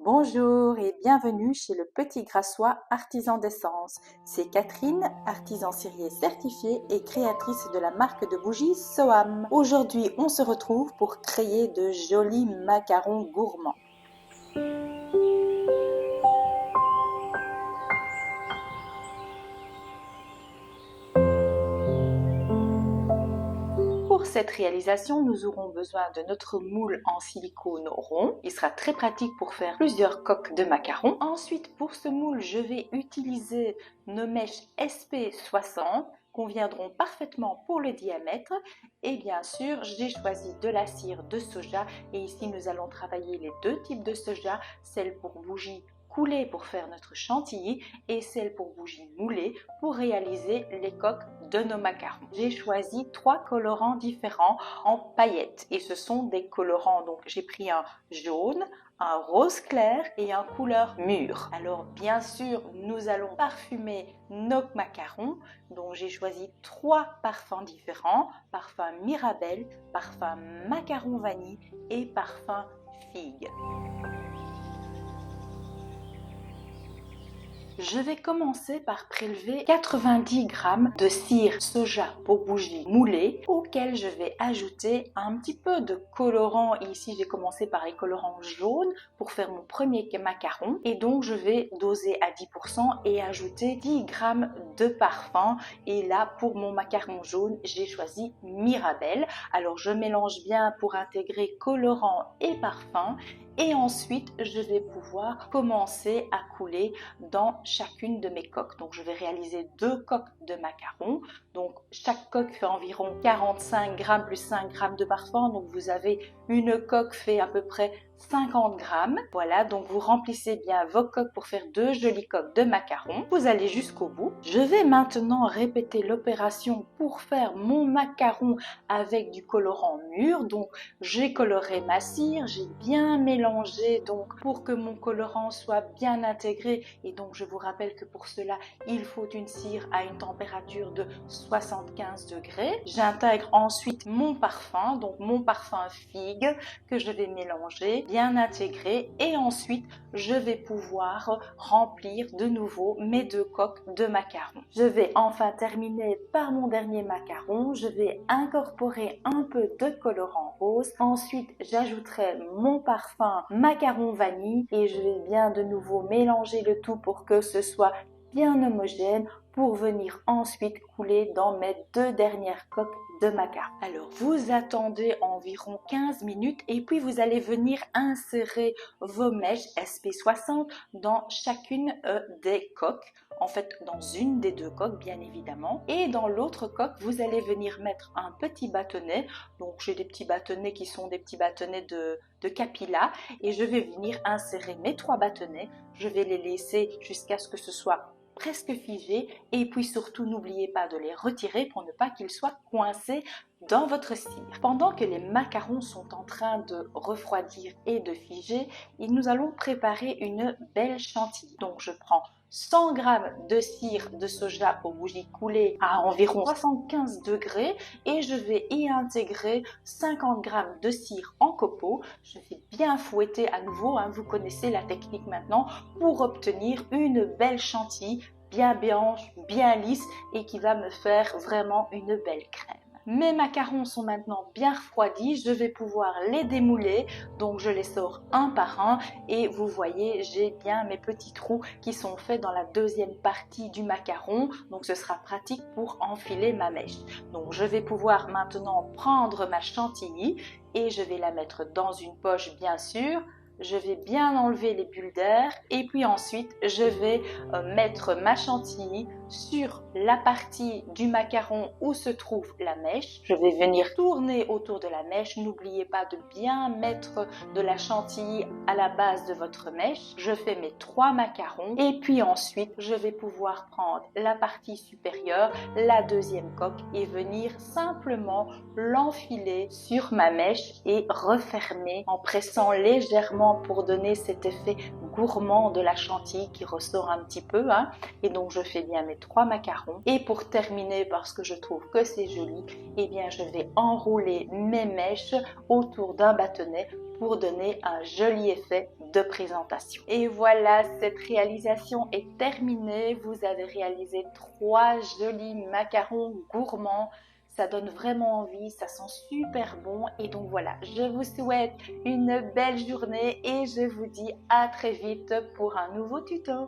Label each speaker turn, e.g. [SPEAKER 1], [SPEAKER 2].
[SPEAKER 1] Bonjour et bienvenue chez le Petit Grassois Artisan d'Essence. C'est Catherine, artisan cérier certifiée et créatrice de la marque de bougies Soham. Aujourd'hui, on se retrouve pour créer de jolis macarons gourmands. Pour cette réalisation, nous aurons besoin de notre moule en silicone rond. Il sera très pratique pour faire plusieurs coques de macarons. Ensuite, pour ce moule, je vais utiliser nos mèches SP60 conviendront parfaitement pour le diamètre. Et bien sûr, j'ai choisi de la cire de soja. Et ici, nous allons travailler les deux types de soja, celle pour bougie coulée pour faire notre chantilly et celle pour bougie moulée pour réaliser les coques de nos macarons. J'ai choisi 3 colorants différents en paillettes et ce sont des colorants, donc j'ai pris un jaune, un rose clair et un couleur mûre. Alors bien sûr, nous allons parfumer nos macarons, donc j'ai choisi 3 parfums différents, parfum Mirabelle, parfum macaron vanille et parfum figue. Je vais commencer par prélever 90 g de cire soja pour bougie moulée auquel je vais ajouter un petit peu de colorant. Ici, j'ai commencé par les colorants jaunes pour faire mon premier macaron et donc je vais doser à 10% et ajouter 10 g de parfum. Et là, pour mon macaron jaune, j'ai choisi Mirabelle. Alors, je mélange bien pour intégrer colorant et parfum. Et ensuite, je vais pouvoir commencer à couler dans chacune de mes coques. Donc, je vais réaliser 2 coques de macarons. Donc, chaque coque fait environ 45 g plus 5 g de parfum. Donc, vous avez une coque fait à peu près 50 g. Voilà, donc vous remplissez bien vos coques pour faire 2 jolies coques de macarons. Vous allez jusqu'au bout. Je vais maintenant répéter l'opération pour faire mon macaron avec du colorant mûr. Donc, j'ai coloré ma cire, j'ai bien mélangé donc pour que mon colorant soit bien intégré. Et donc, je vous rappelle que pour cela, il faut une cire à une température de 75 degrés. J'intègre ensuite mon parfum, donc mon parfum figue que je vais mélanger, bien intégrer. Et ensuite, je vais pouvoir remplir de nouveau mes 2 coques de macarons. Je vais enfin terminer par mon dernier macaron. Je vais incorporer un peu de colorant rose. Ensuite, j'ajouterai mon parfum macaron vanille et je vais bien de nouveau mélanger le tout pour que ce soit bien homogène pour venir ensuite couler dans mes 2 dernières coques de macarons. Alors, vous attendez environ 15 minutes et puis vous allez venir insérer vos mèches SP60 dans chacune des coques. En fait, dans une des 2 coques, bien évidemment. Et dans l'autre coque, vous allez venir mettre un petit bâtonnet. Donc, j'ai des petits bâtonnets qui sont des petits bâtonnets de Capilla. Et je vais venir insérer mes 3 bâtonnets. Je vais les laisser jusqu'à ce que ce soit presque figé. Et puis surtout, n'oubliez pas de les retirer pour ne pas qu'ils soient coincés dans votre cire. Pendant que les macarons sont en train de refroidir et de figer, nous allons préparer une belle chantilly. Donc, je prends 100 g de cire de soja pour bougie coulée à environ 75 degrés et je vais y intégrer 50 g de cire en copeaux. Je vais bien fouetter à nouveau, vous connaissez la technique maintenant, pour obtenir une belle chantilly bien blanche, bien lisse et qui va me faire vraiment une belle crème. Mes macarons sont maintenant bien refroidis, je vais pouvoir les démouler, donc je les sors un par un et vous voyez j'ai bien mes petits trous qui sont faits dans la deuxième partie du macaron, donc ce sera pratique pour enfiler ma mèche. Donc je vais pouvoir maintenant prendre ma chantilly et je vais la mettre dans une poche bien sûr. Je vais bien enlever les bulles d'air et puis ensuite je vais mettre ma chantilly sur la partie du macaron où se trouve la mèche. Je vais venir tourner autour de la mèche. N'oubliez pas de bien mettre de la chantilly à la base de votre mèche. Je fais mes 3 macarons et puis ensuite je vais pouvoir prendre la partie supérieure, la deuxième coque et venir simplement l'enfiler sur ma mèche et refermer en pressant légèrement pour donner cet effet gourmand de la chantilly qui ressort un petit peu. Et donc je fais bien mes 3 macarons. Et pour terminer, parce que je trouve que c'est joli, eh bien je vais enrouler mes mèches autour d'un bâtonnet pour donner un joli effet de présentation. Et voilà, cette réalisation est terminée. Vous avez réalisé 3 jolis macarons gourmands. Ça donne vraiment envie, ça sent super bon. Et donc voilà, je vous souhaite une belle journée et je vous dis à très vite pour un nouveau tuto.